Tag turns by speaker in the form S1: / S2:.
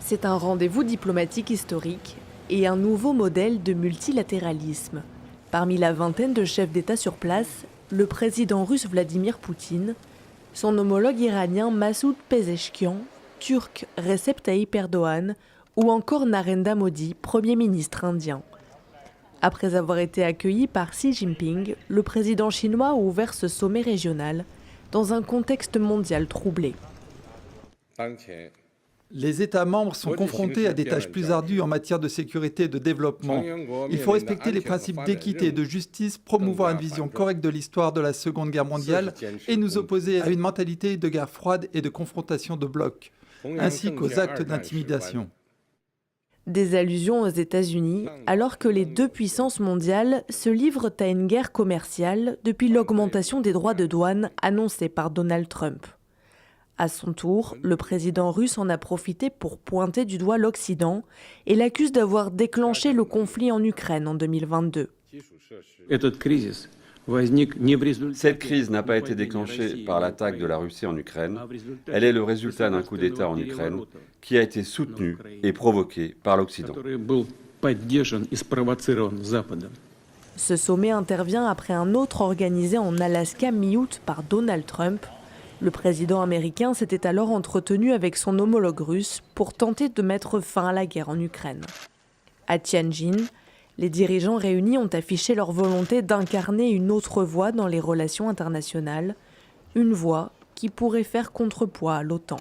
S1: C'est un rendez-vous diplomatique historique et un nouveau modèle de multilatéralisme. Parmi la vingtaine de chefs d'État sur place, le président russe Vladimir Poutine, son homologue iranien Massoud Pezeshkian, turc Recep Tayyip Erdogan ou encore Narendra Modi, Premier ministre indien. Après avoir été accueilli par Xi Jinping, le président chinois a ouvert ce sommet régional dans un contexte mondial troublé.
S2: Les États membres sont confrontés à des tâches plus ardues en matière de sécurité et de développement. Il faut respecter les principes d'équité et de justice, promouvoir une vision correcte de l'histoire de la Seconde Guerre mondiale et nous opposer à une mentalité de guerre froide et de confrontation de blocs, ainsi qu'aux actes d'intimidation.
S1: Des allusions aux États-Unis, alors que les deux puissances mondiales se livrent à une guerre commerciale depuis l'augmentation des droits de douane annoncée par Donald Trump. À son tour, le président russe en a profité pour pointer du doigt l'Occident et l'accuse d'avoir déclenché le conflit en Ukraine en 2022.
S3: Cette crise n'a pas été déclenchée par l'attaque de la Russie en Ukraine. Elle est le résultat d'un coup d'État en Ukraine qui a été soutenu et provoqué par l'Occident.
S1: Ce sommet intervient après un autre organisé en Alaska mi-août par Donald Trump. Le président américain s'était alors entretenu avec son homologue russe pour tenter de mettre fin à la guerre en Ukraine. À Tianjin, les dirigeants réunis ont affiché leur volonté d'incarner une autre voie dans les relations internationales, une voie qui pourrait faire contrepoids à l'OTAN.